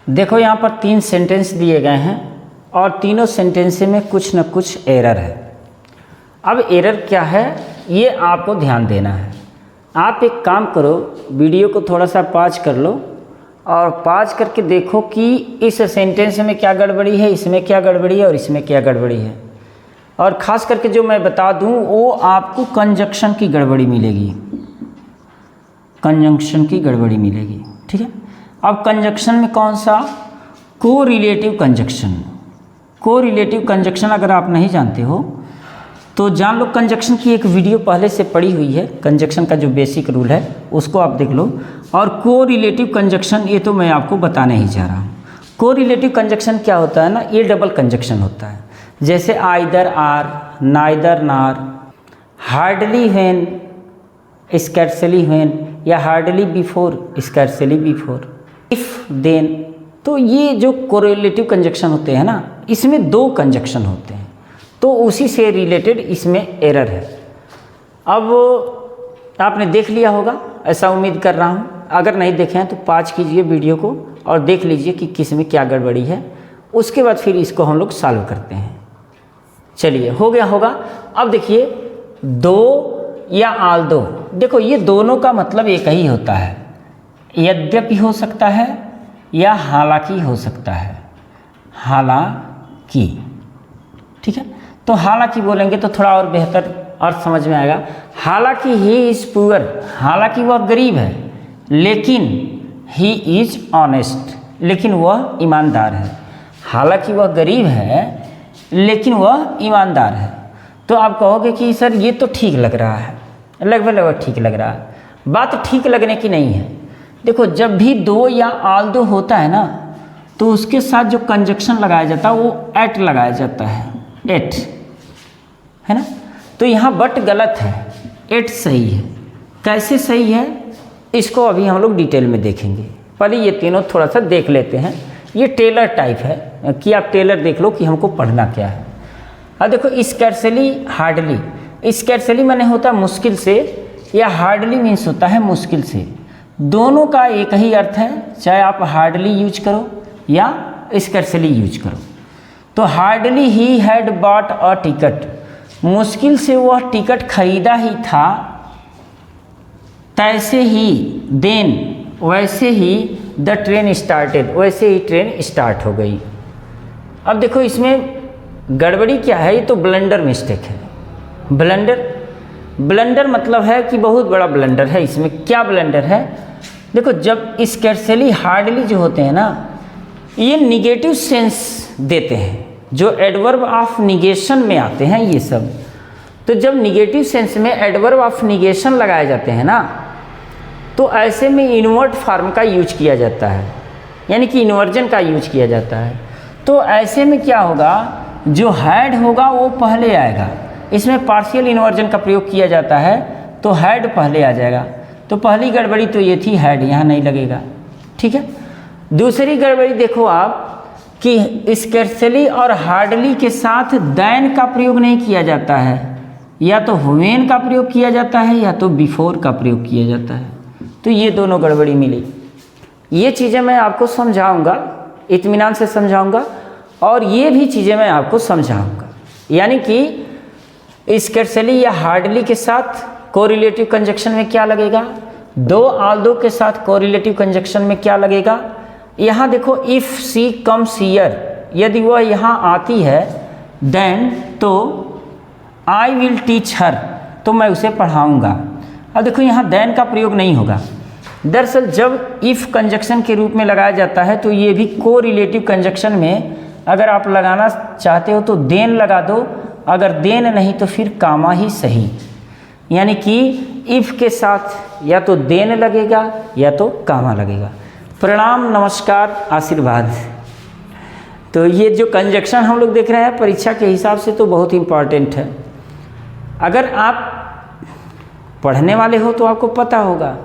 देखो यहाँ पर 3 सेंटेंस दिए गए हैं और तीनों सेंटेंस में कुछ न कुछ एरर है। अब एरर क्या है ये आपको ध्यान देना है। आप एक काम करो, वीडियो को थोड़ा सा पॉज कर लो और पॉज करके देखो कि इस सेंटेंस में क्या गड़बड़ी है, इसमें क्या गड़बड़ी है और इसमें क्या गड़बड़ी है। और ख़ास करके जो मैं बता दूं वो आपको कंजक्शन की गड़बड़ी मिलेगी, कंजंक्शन की गड़बड़ी मिलेगी। ठीक है, अब कंजक्शन में कौन सा? Correlative conjunction. कोरिलेटिव कंजक्शन अगर आप नहीं जानते हो तो जान लो, कंजक्शन की एक वीडियो पहले से पड़ी हुई है, कंजक्शन का जो बेसिक रूल है उसको आप देख लो। और कोरिलेटिव कंजक्शन ये तो मैं आपको बताने ही जा रहा हूँ। कोरिलेटिव कंजक्शन क्या होता है ना, ये डबल कंजक्शन होता है। जैसे either or, neither nor, hardly when, scarcely when, या hardly before, scarcely before, if then. तो ये जो कोरिलेटिव कंजक्शन होते हैं ना, इसमें 2 कंजक्शन होते हैं, तो उसी से रिलेटेड इसमें एरर है। अब आपने देख लिया होगा, ऐसा उम्मीद कर रहा हूँ। अगर नहीं देखे हैं तो पॉज कीजिए वीडियो को और देख लीजिए कि किस में क्या गड़बड़ी है। उसके बाद फिर इसको हम लोग सॉल्व करते हैं। चलिए, हो गया होगा। अब देखिए, दो या आल दो, देखो ये दोनों का मतलब एक ही होता है। यद्यपि हो सकता है या हालांकि हो सकता है, हालांकि। ठीक है, तो हालांकि बोलेंगे तो थोड़ा और बेहतर अर्थ समझ में आएगा। हालांकि ही इज़ पुअर, हालांकि वह गरीब है, लेकिन ही इज़ ऑनेस्ट, लेकिन वह ईमानदार है। हालांकि वह गरीब है लेकिन वह ईमानदार है। तो आप कहोगे कि सर ये तो ठीक लग रहा है, लगभग ठीक लग रहा है। बात ठीक लगने की नहीं है। देखो, जब भी दो या आल दो होता है ना, तो उसके साथ जो कंजक्शन लगाया जाता है वो एट लगाया जाता है, एट, है ना। तो यहाँ बट गलत है, एट सही है। कैसे सही है इसको अभी हम लोग डिटेल में देखेंगे। पहले ये तीनों थोड़ा सा देख लेते हैं। ये टेलर टाइप है कि आप टेलर देख लो कि हमको पढ़ना क्या है। अब देखो, स्कैर्सली, हार्डली। स्कैर्सली माने होता है मुश्किल से, या हार्डली मीन्स होता है मुश्किल से। दोनों का एक ही अर्थ है, चाहे आप हार्डली यूज करो या स्कैर्सली यूज करो। तो hardly he had bought a ticket, मुश्किल से वह टिकट खरीदा ही था। तैसे ही, देन, वैसे ही, द ट्रेन स्टार्टेड, वैसे ही ट्रेन स्टार्ट हो गई। अब देखो इसमें गड़बड़ी क्या है, ये तो ब्लंडर मिस्टेक है। ब्लंडर मतलब है कि बहुत बड़ा ब्लंडर है। इसमें क्या ब्लंडर है? देखो, जब स्कैर्सली, हार्डली जो होते हैं ना, ये निगेटिव सेंस देते हैं, जो एडवर्ब ऑफ निगेशन में आते हैं ये सब। तो जब निगेटिव सेंस में एडवर्ब ऑफ निगेशन लगाए जाते हैं ना, तो ऐसे में इन्वर्ट फॉर्म का यूज किया जाता है, यानी कि इन्वर्जन का यूज किया जाता है। तो ऐसे में क्या होगा, जो हैड होगा वो पहले आएगा। इसमें पार्शियल इन्वर्जन का प्रयोग किया जाता है, तो हैड पहले आ जाएगा। तो पहली गड़बड़ी तो ये थी, हैड यहाँ नहीं लगेगा। ठीक है, दूसरी गड़बड़ी देखो आप कि स्कैर्सली और हार्डली के साथ दैन का प्रयोग नहीं किया जाता है, या तो व्हेन का प्रयोग किया जाता है या तो बिफोर का प्रयोग किया जाता है। तो ये दोनों गड़बड़ी मिली। ये चीज़ें मैं आपको समझाऊंगा, इत्मीनान से समझाऊंगा, और ये भी चीज़ें मैं आपको समझाऊंगा। यानी कि स्कैर्सली या हार्डली के साथ कोरिलेटिव कंजक्शन में क्या लगेगा, दो आल दो के साथ कोरिलेटिव कंजक्शन में क्या लगेगा। यहाँ देखो, इफ़ सी कम्स हियर, यदि वह यहाँ आती है, देन, तो आई विल टीच हर, तो मैं उसे पढ़ाऊँगा। अब देखो, यहाँ देन का प्रयोग नहीं होगा। दरअसल जब इफ़ कंजक्शन के रूप में लगाया जाता है, तो ये भी कोरिलेटिव कंजक्शन में अगर आप लगाना चाहते हो तो देन लगा दो, अगर देन नहीं तो फिर कामा ही सही। यानी कि इफ़ के साथ या तो देन लगेगा या तो कामा लगेगा। प्रणाम, नमस्कार, आशीर्वाद। तो ये जो कंजक्शन हम लोग देख रहे हैं परीक्षा के हिसाब से तो बहुत इम्पॉर्टेंट है। अगर आप पढ़ने वाले हो तो आपको पता होगा,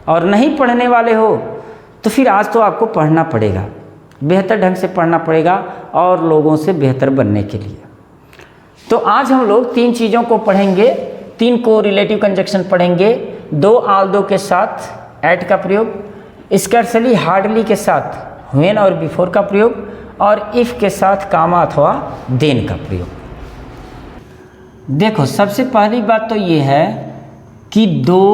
और नहीं पढ़ने वाले हो तो फिर आज तो आपको पढ़ना पड़ेगा, बेहतर ढंग से पढ़ना पड़ेगा और लोगों से बेहतर बनने के लिए। तो आज हम लोग 3 चीज़ों को पढ़ेंगे, 3 कोरिलेटिव कंजक्शन पढ़ेंगे। दो आल दो के साथ एट का प्रयोग, स्कैर्सली हार्डली के साथ व्हेन और बिफोर का प्रयोग, और इफ़ के साथ कामा अथवा देन का प्रयोग। देखो सबसे पहली बात तो ये है कि दो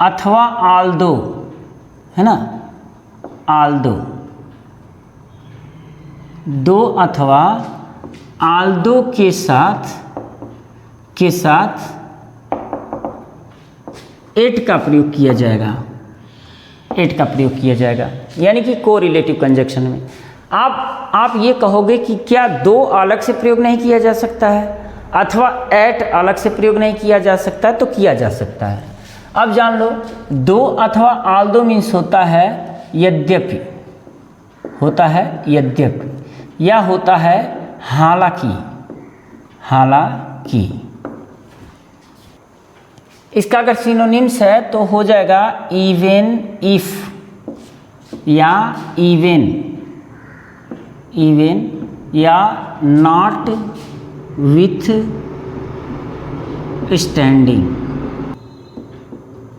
अथवा आल्दो, है ना, आल्दो, दो अथवा आल्दो के साथ एट का प्रयोग किया जाएगा, एट का प्रयोग किया जाएगा, यानी कि को रिलेटिव कंजक्शन में। आप ये कहोगे कि क्या दो अलग से प्रयोग नहीं किया जा सकता है अथवा एट अलग से प्रयोग नहीं किया जा सकता है? तो किया जा सकता है। अब जान लो, दो अथवा आल्दो मीन्स होता है यद्यपि, होता है यद्यपि, या होता है हालांकि, हालांकि। इसका अगर सिनोनिम्स है तो हो जाएगा इवन इफ, या इवन, इवन, या not with standing.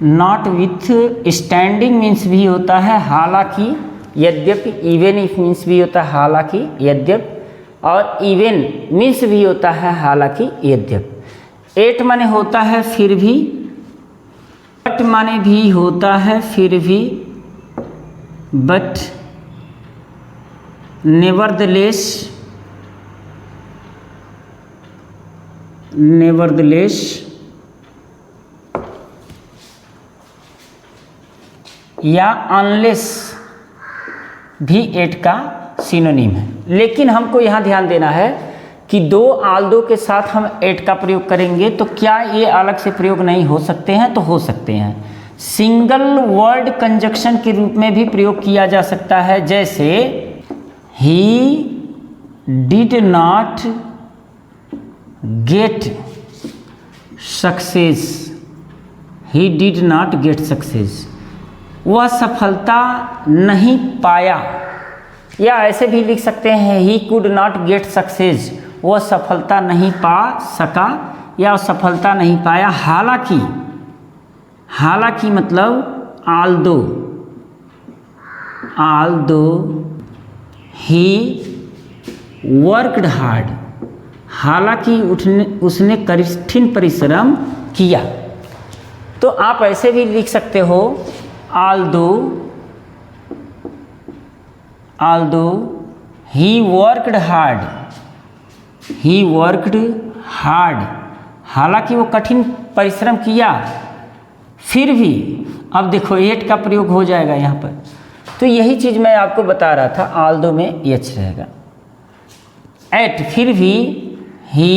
Not with standing means भी होता है हालांकि, यद्यपि। इवन इफ मीन्स भी होता है हालांकि, यद्यपि, और इवन मीन्स भी होता है हालांकि, यद्यपि। एट माने होता है फिर भी, बट माने भी होता है फिर भी, बट नेवरदलेस, नेवरदलेस, या अनलेस भी एट का सिनोनिम है। लेकिन हमको यहाँ ध्यान देना है कि दो आल्दो के साथ हम एट का प्रयोग करेंगे तो क्या ये अलग से प्रयोग नहीं हो सकते हैं? तो हो सकते हैं। सिंगल वर्ड कंजक्शन के रूप में भी प्रयोग किया जा सकता है, जैसे he did not get success, he did not get success, वह सफलता नहीं पाया। या ऐसे भी लिख सकते हैं he could not get success, वह सफलता नहीं पा सका या सफलता नहीं पाया। हालांकि, हालांकि मतलब Aldous, Aldous he worked hard, हालांकि उसने कठिन परिश्रम किया। तो आप ऐसे भी लिख सकते हो although he worked hard, he worked hard, हालांकि वो कठिन परिश्रम किया, फिर भी। अब देखो एट का प्रयोग हो जाएगा यहाँ पर। तो यही चीज़ मैं आपको बता रहा था, although में एच रहेगा। एट, फिर भी he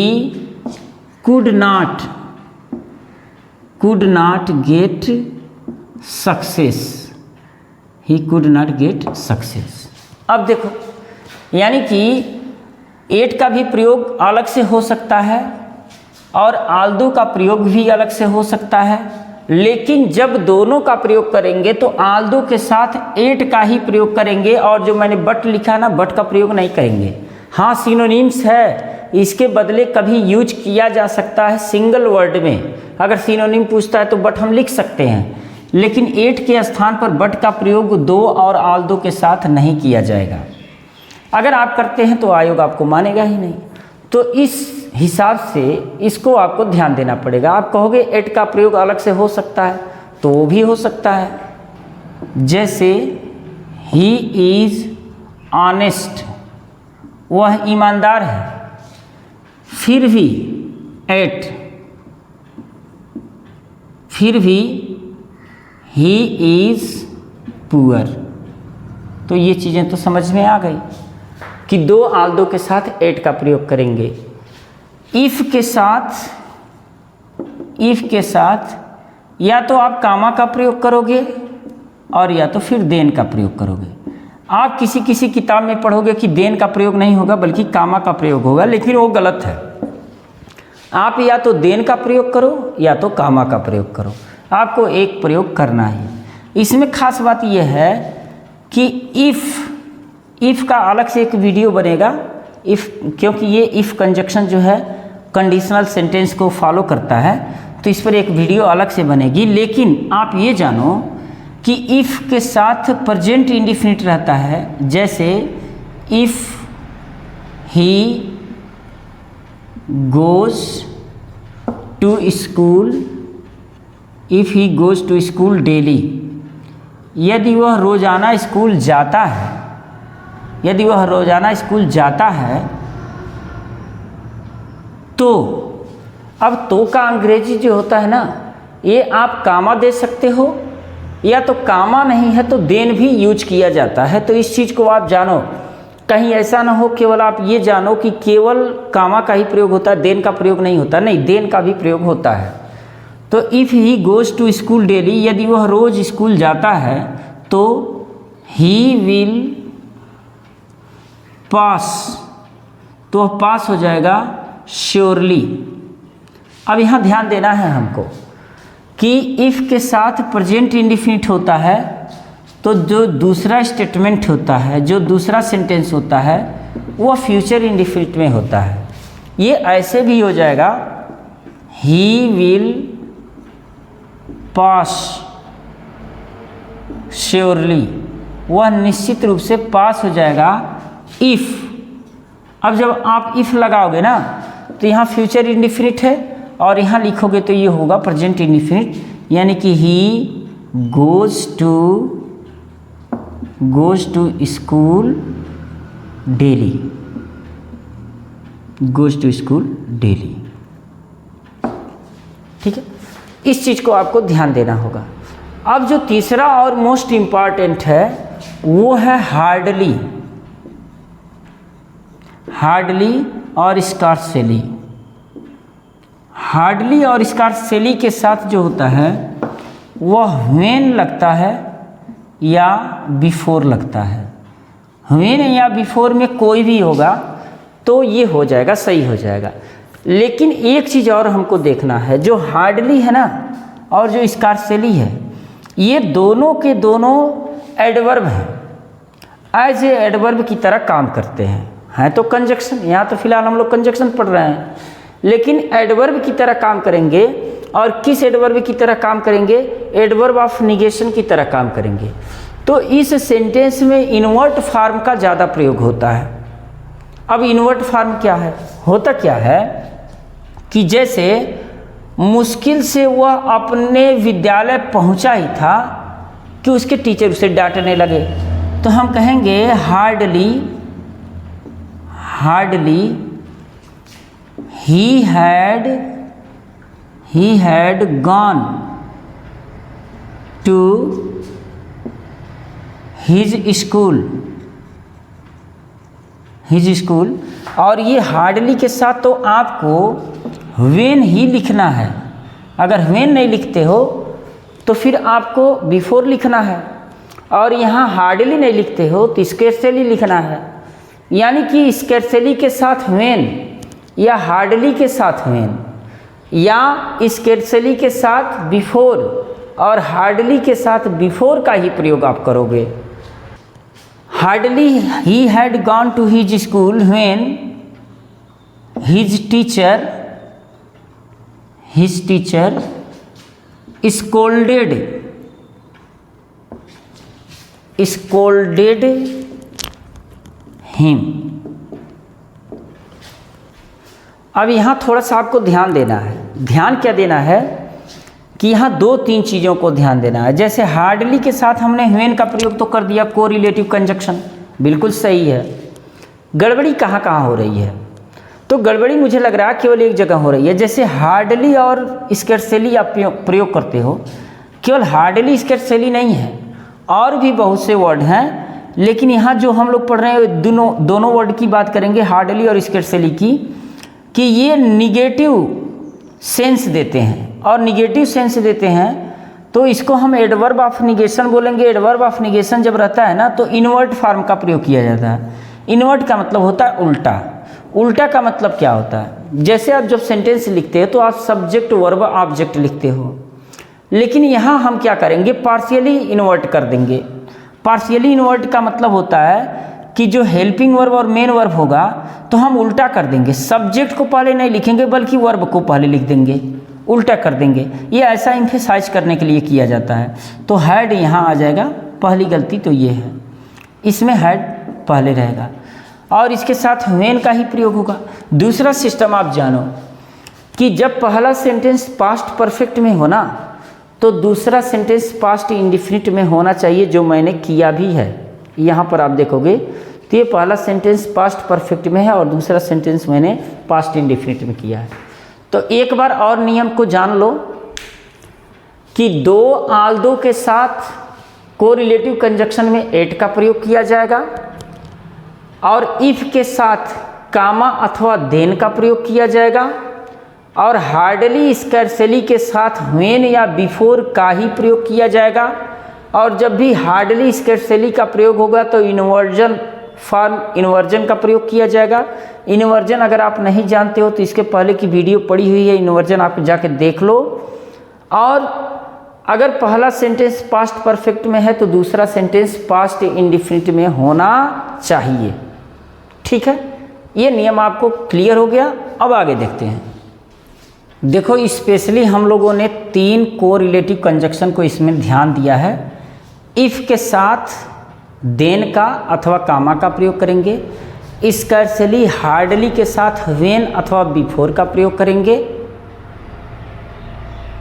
could not get success, he could not get success. अब देखो, यानी कि एट का भी प्रयोग अलग से हो सकता है और आल्दो का प्रयोग भी अलग से हो सकता है, लेकिन जब दोनों का प्रयोग करेंगे तो आल्दो के साथ एट का ही प्रयोग करेंगे, और जो मैंने बट लिखा ना, बट का प्रयोग नहीं करेंगे। हाँ, सिनोनिम्स है, इसके बदले कभी यूज किया जा सकता है सिंगल वर्ड में। अगर सिनोनिम पूछता है तो बट हम लिख सकते हैं, लेकिन एट के स्थान पर बट का प्रयोग दो और आल्दो के साथ नहीं किया जाएगा। अगर आप करते हैं तो आयोग आपको मानेगा ही नहीं। तो इस हिसाब से इसको आपको ध्यान देना पड़ेगा। आप कहोगे एट का प्रयोग अलग से हो सकता है, तो वो भी हो सकता है। जैसे ही इज ऑनेस्ट, वह ईमानदार है, फिर भी एट, फिर भी ही इज पुअर। तो ये चीज़ें तो समझ में आ गई कि दो आल्दो के साथ एट का प्रयोग करेंगे। इफ के साथ या तो आप कामा का प्रयोग करोगे और या तो फिर देन का प्रयोग करोगे। आप किसी किताब में पढ़ोगे कि देन का प्रयोग नहीं होगा बल्कि कामा का प्रयोग होगा, लेकिन वो गलत है। आप या तो देन का प्रयोग करो या तो कामा का प्रयोग करो, आपको एक प्रयोग करना है। इसमें खास बात यह है कि इफ़ का अलग से एक वीडियो बनेगा, क्योंकि ये इफ़ कंजक्शन जो है कंडीशनल सेंटेंस को फॉलो करता है, तो इस पर एक वीडियो अलग से बनेगी। लेकिन आप ये जानो कि इफ़ के साथ प्रेजेंट इंडिफिनिट रहता है, जैसे if he goes to school, if he goes to school daily, यदि वह रोज़ाना स्कूल जाता है, यदि वह रोज़ाना स्कूल जाता है तो, अब तो का अंग्रेजी जो होता है ना, ये आप कामा दे सकते हो, या तो कामा नहीं है तो देन भी यूज किया जाता है। तो इस चीज़ को आप जानो, कहीं ऐसा ना हो केवल आप ये जानो कि केवल कामा का ही प्रयोग होता है, देन का प्रयोग नहीं होता, नहीं, देन का भी प्रयोग होता है। तो if he goes to school daily, यदि वह रोज़ स्कूल जाता है तो ही विल पास, तो वह पास हो जाएगा श्योरली। अब यहाँ ध्यान देना है हमको कि इफ़ के साथ प्रेजेंट इंडिफिनिट होता है तो जो दूसरा स्टेटमेंट होता है, जो दूसरा सेंटेंस होता है, वह फ्यूचर इंडिफिनिट में होता है। ये ऐसे भी हो जाएगा, ही विल पास श्योरली, वह निश्चित रूप से पास हो जाएगा इफ़। अब जब आप इफ़ लगाओगे ना तो यहाँ फ्यूचर इंडिफिनिट है और यहाँ लिखोगे तो ये होगा प्रेजेंट इंडिफिनिट, यानी कि he goes to school daily, goes to school daily. ठीक है, इस चीज़ को आपको ध्यान देना होगा। अब जो तीसरा और मोस्ट इम्पॉर्टेंट है वो है हार्डली, हार्डली और स्कार्सली। हार्डली और स्कार्सली के साथ जो होता है वह व्हेन लगता है या बिफोर लगता है। व्हेन या बिफोर में कोई भी होगा तो ये हो जाएगा, सही हो जाएगा। लेकिन एक चीज़ और हमको देखना है, जो हार्डली है ना और जो स्कार्सली है, ये दोनों के दोनों एडवर्ब हैं, एज ए एडवर्ब की तरह काम करते हैं तो कंजक्शन, यहाँ तो फिलहाल हम लोग कंजक्शन पढ़ रहे हैं, लेकिन एडवर्ब की तरह काम करेंगे। और किस एडवर्ब की तरह काम करेंगे? एडवर्ब ऑफ निगेशन की तरह काम करेंगे। तो इस सेंटेंस में इन्वर्ट फॉर्म का ज़्यादा प्रयोग होता है। अब इन्वर्ट फॉर्म क्या है? होता क्या है कि जैसे मुश्किल से वह अपने विद्यालय पहुंचा ही था कि उसके टीचर उसे डांटने लगे, तो हम कहेंगे hardly he had gone to his school। और ये हार्डली के साथ तो आपको व्हेन ही लिखना है। अगर व्हेन नहीं लिखते हो तो फिर आपको बिफोर लिखना है, और यहाँ हार्डली नहीं लिखते हो तो स्कैर्सली लिखना है। यानी कि स्कैर्सली के साथ व्हेन या हार्डली के साथ व्हेन या स्कैर्सली के साथ बिफोर और हार्डली के साथ बिफोर का ही प्रयोग आप करोगे। Hardly he had gone to his school when his teacher scolded him। अब यहाँ थोड़ा सा आपको ध्यान देना है। ध्यान क्या देना है कि यहाँ 2-3 चीज़ों को ध्यान देना है। जैसे हार्डली के साथ हमने व्हेन का प्रयोग तो कर दिया, कोरिलेटिव कंजक्शन, बिल्कुल सही है। गड़बड़ी कहाँ कहाँ हो रही है? तो गड़बड़ी मुझे लग रहा है केवल एक जगह हो रही है। जैसे हार्डली और स्कैर्सली आप प्रयोग करते हो, केवल हार्डली स्कैर्सली नहीं है, और भी बहुत से वर्ड हैं, लेकिन यहाँ जो हम लोग पढ़ रहे हैं दोनों वर्ड की बात करेंगे, हार्डली और स्कैर्सली की, कि ये निगेटिव सेंस देते हैं। और निगेटिव सेंस देते हैं तो इसको हम एडवर्ब ऑफ निगेशन बोलेंगे। एडवर्ब ऑफ निगेशन जब रहता है ना तो इन्वर्ट फॉर्म का प्रयोग किया जाता है। इन्वर्ट का मतलब होता है उल्टा। उल्टा का मतलब क्या होता है? जैसे आप जब सेंटेंस लिखते हैं तो आप सब्जेक्ट वर्ब ऑब्जेक्ट लिखते हो, लेकिन यहाँ हम क्या करेंगे? पार्शियली इन्वर्ट कर देंगे। पार्शियली इन्वर्ट का मतलब होता है कि जो हेल्पिंग वर्ब और मेन वर्ब होगा तो हम उल्टा कर देंगे। सब्जेक्ट को पहले नहीं लिखेंगे बल्कि वर्ब को पहले लिख देंगे। उल्टा कर देंगे। ये ऐसा एम्फेसाइज करने के लिए किया जाता है। तो हैड यहाँ आ जाएगा, पहली गलती तो ये है, इसमें हैड पहले रहेगा और इसके साथ व्हेन का ही प्रयोग होगा। दूसरा सिस्टम आप जानो कि जब पहला सेंटेंस पास्ट परफेक्ट में हो ना, तो दूसरा सेंटेंस पास्ट इंडिफिनिट में होना चाहिए, जो मैंने किया भी है। यहाँ पर आप देखोगे तो ये पहला सेंटेंस पास्ट परफेक्ट में है और दूसरा सेंटेंस मैंने पास्ट इंडिफिनिट में किया है। तो एक बार और नियम को जान लो कि दो आल्दो के साथ कोरिलेटिव कंजक्शन में एट का प्रयोग किया जाएगा और इफ के साथ कामा अथवा देन का प्रयोग किया जाएगा और हार्डली स्कैर्सली के साथ व्हेन या बिफोर का ही प्रयोग किया जाएगा। और जब भी हार्डली स्कैर्सली का प्रयोग होगा तो इन्वर्जन फॉर्म इन्वर्जन का प्रयोग किया जाएगा। इन्वर्जन अगर आप नहीं जानते हो तो इसके पहले की वीडियो पड़ी हुई है, इन्वर्जन आप जाके देख लो। और अगर पहला सेंटेंस पास्ट परफेक्ट में है तो दूसरा सेंटेंस पास्ट इंडिफिनिट में होना चाहिए। ठीक है, ये नियम आपको क्लियर हो गया। अब आगे देखते हैं। देखो स्पेशली हम लोगों ने 3 कोरिलेटिव कंजक्शन को इसमें ध्यान दिया है। इफ के साथ देन का अथवा कामा का प्रयोग करेंगे, स्कैर्सली हार्डली के साथ व्हेन अथवा बिफोर का प्रयोग करेंगे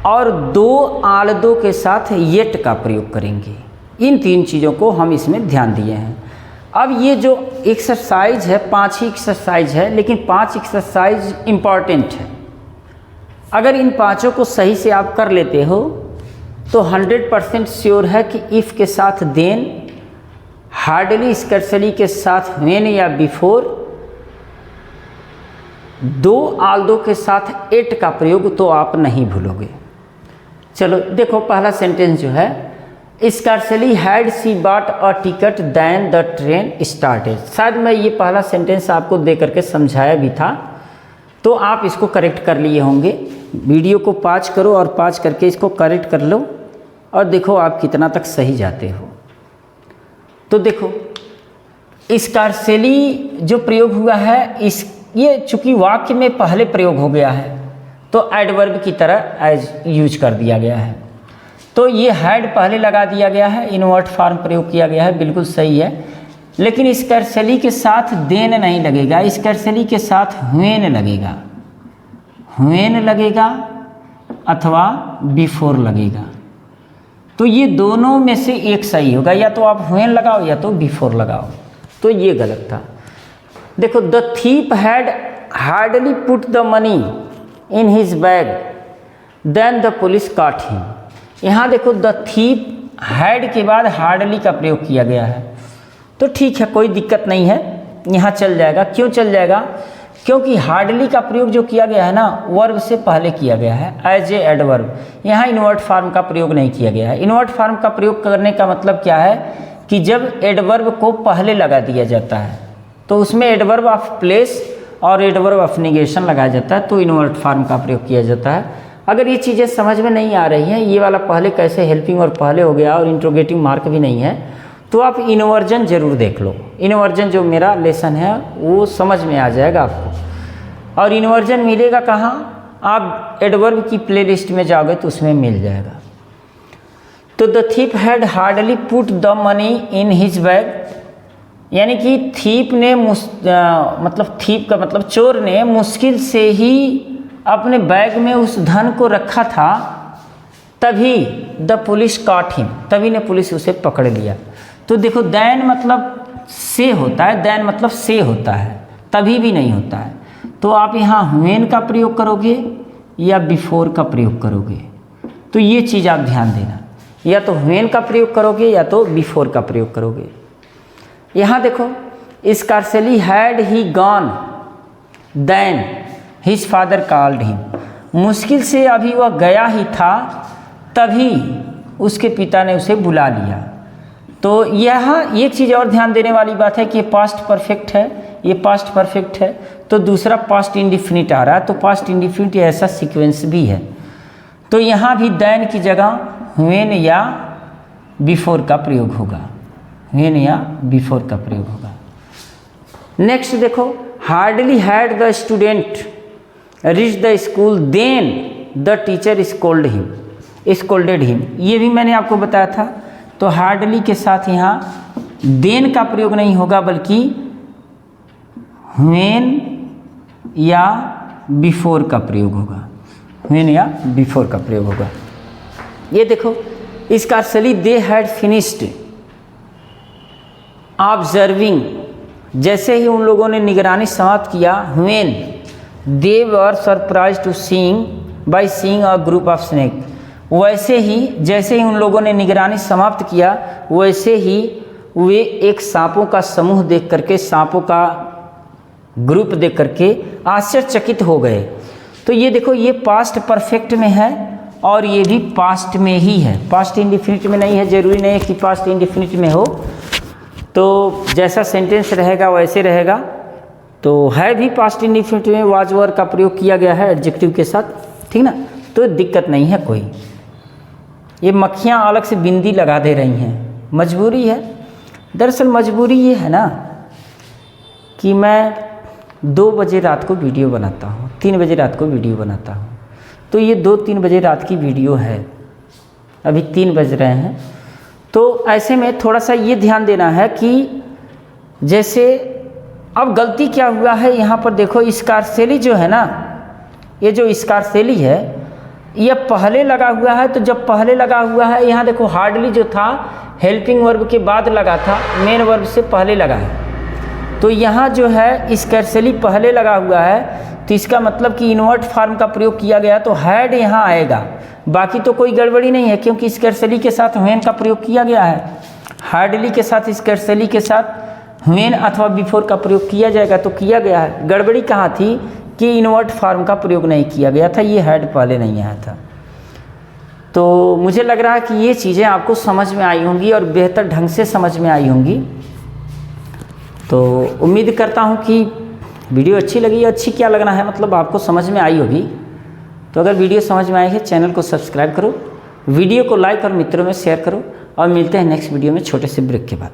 और दो आल्दो के साथ येट का प्रयोग करेंगे। इन 3 चीज़ों को हम इसमें ध्यान दिए हैं। अब ये जो एक्सरसाइज है 5 ही एक्सरसाइज है, लेकिन 5 एक्सरसाइज इम्पॉर्टेंट है। अगर इन 5 को सही से आप कर लेते हो तो 100% श्योर है कि इफ़ के साथ देन, हार्डली स्कैर्सली के साथ व्हेन या बिफोर, दो आल्दो के साथ एट का प्रयोग तो आप नहीं भूलोगे। चलो देखो, पहला सेंटेंस जो है, scarcely had she bought a ticket then the train started. शायद मैं ये पहला सेंटेंस आपको दे करके समझाया भी था, तो आप इसको करेक्ट कर लिए होंगे। वीडियो को पॉज करो और पॉज करके इसको करेक्ट कर लो और देखो आप कितना तक सही जाते हो। तो देखो स्कैर्सली जो प्रयोग हुआ है, ये चूंकि वाक्य में पहले प्रयोग हो गया है तो एडवर्ब की तरह एज यूज कर दिया गया है। तो ये हैड पहले लगा दिया गया है, इनवर्ट फॉर्म प्रयोग किया गया है, बिल्कुल सही है। लेकिन स्कैर्सली के साथ देन नहीं लगेगा, स्कैर्सली के साथ व्हेन लगेगा, व्हेन लगेगा अथवा बिफोर लगेगा। तो ये दोनों में से एक सही होगा, या तो आप व्हेन लगाओ या तो बिफोर लगाओ। तो ये गलत था। देखो, the thief had hardly put the money in his bag then the police caught him. यहाँ देखो, द थीप हैड के बाद हार्डली का प्रयोग किया गया है, तो ठीक है, कोई दिक्कत नहीं है, यहाँ चल जाएगा। क्यों चल जाएगा? क्योंकि हार्डली का प्रयोग जो किया गया है ना, वर्ब से पहले किया गया है एज ए एडवर्ब। यहाँ इन्वर्ट फॉर्म का प्रयोग नहीं किया गया है। इन्वर्ट फॉर्म का प्रयोग करने का मतलब क्या है कि जब एडवर्ब को पहले लगा दिया जाता है तो उसमें एडवर्ब ऑफ प्लेस और एडवर्ब ऑफ नेगेशन लगाया जाता है, तो इन्वर्ट फॉर्म का प्रयोग किया जाता है। अगर ये चीज़ें समझ में नहीं आ रही हैं, ये वाला पहले कैसे हेल्पिंग और पहले हो गया और इंट्रोगेटिव मार्क भी नहीं है, तो आप इन्वर्जन जरूर देख लो। इन्वर्जन जो मेरा लेसन है वो समझ में आ जाएगा आपको। और इन्वर्जन मिलेगा कहाँ? आप एडवर्ब की प्लेलिस्ट में जाओगे तो उसमें मिल जाएगा। तो the thief had hardly put the money in his bag, यानी कि थीप ने मतलब थीप का मतलब चोर ने मुश्किल से ही अपने बैग में उस धन को रखा था, तभी द पुलिस कॉट हिम, तभी ने पुलिस उसे पकड़ लिया। तो देखो, दैन मतलब से होता है, दैन मतलब से होता है, तभी भी नहीं होता है। तो आप यहाँ व्हेन का प्रयोग करोगे या बिफोर का प्रयोग करोगे, तो ये चीज़ आप ध्यान देना, या तो व्हेन का प्रयोग करोगे या तो बिफोर का प्रयोग करोगे। यहाँ देखो, scarcely had he gone then his father called him, मुश्किल से अभी वह गया ही था तभी उसके पिता ने उसे बुला लिया। तो यहाँ एक चीज़ और ध्यान देने वाली बात है कि ये पास्ट परफेक्ट है, ये पास्ट परफेक्ट है, तो दूसरा पास्ट इंडिफिनिट आ रहा है, तो पास्ट इंडिफिनिट ऐसा सीक्वेंस भी है। तो यहाँ भी दैन की जगह व्हेन या बिफोर का प्रयोग होगा, व्हेन या बिफोर का प्रयोग होगा। नेक्स्ट देखो, hardly had the student reach the school then the teacher scolded him, ये भी मैंने आपको बताया था। तो हार्डली के साथ यहाँ देन का प्रयोग नहीं होगा, बल्कि व्हेन या बिफोर का प्रयोग होगा, व्हेन या बिफोर का प्रयोग होगा। ये देखो, scarcely they had finished observing, जैसे ही उन लोगों ने निगरानी समाप्त किया, when they were surprise to seeing by seeing a group of snake, वैसे ही जैसे ही उन लोगों ने निगरानी समाप्त किया, वैसे ही वे एक सांपों का समूह देख करके, सांपों का ग्रुप देख करके आश्चर्यचकित हो गए। तो ये देखो, ये पास्ट परफेक्ट में है और ये भी पास्ट में ही है, पास्ट इंडिफिनिट में नहीं है। जरूरी नहीं है कि पास्ट इंडिफिनिट में हो, तो जैसा सेंटेंस रहेगा वैसे रहेगा। तो है भी पास्ट इंडिफिनिट में, वाज वर का प्रयोग किया गया है एडजेक्टिव के साथ, ठीक ना, तो दिक्कत नहीं है कोई। ये मक्खियाँ अलग से बिंदी लगा दे रही हैं, मजबूरी है। दरअसल मजबूरी ये है ना कि मैं 2 बजे रात को वीडियो बनाता हूँ, 3 बजे रात को वीडियो बनाता हूँ, तो ये 2-3 बजे रात की वीडियो है, अभी 3 बज रहे हैं। तो ऐसे में थोड़ा सा ये ध्यान देना है कि जैसे अब गलती क्या हुआ है यहाँ पर देखो, स्कार्सेली जो है ना, ये जो स्कार्सेली है ये पहले लगा हुआ है। तो जब पहले लगा हुआ है, यहाँ देखो हार्डली जो था हेल्पिंग वर्ब के बाद लगा था, मेन वर्ब से पहले लगा है। तो यहाँ जो है स्कार्सेली पहले लगा हुआ है, तो इसका मतलब कि इन्वर्ट फॉर्म का प्रयोग किया गया, तो हैड यहाँ आएगा। बाकी तो कोई गड़बड़ी नहीं है, क्योंकि स्कार्सेली के साथ व्हेन का प्रयोग किया गया है। हार्डली के साथ स्कार्सेली के साथ व्हेन अथवा बिफोर का प्रयोग किया जाएगा, तो किया गया है। गड़बड़ी कहाँ थी कि इन्वर्ट फॉर्म का प्रयोग नहीं किया गया था, ये हैड पहले नहीं आया था। तो मुझे लग रहा है कि ये चीज़ें आपको समझ में आई होंगी और बेहतर ढंग से समझ में आई होंगी। तो उम्मीद करता हूँ कि वीडियो अच्छी लगी। अच्छी क्या लगना है, मतलब आपको समझ में आई होगी। तो अगर वीडियो समझ में आई है, चैनल को सब्सक्राइब करो, वीडियो को लाइक और मित्रों में शेयर करो, और मिलते हैं नेक्स्ट वीडियो में छोटे से ब्रेक के बाद।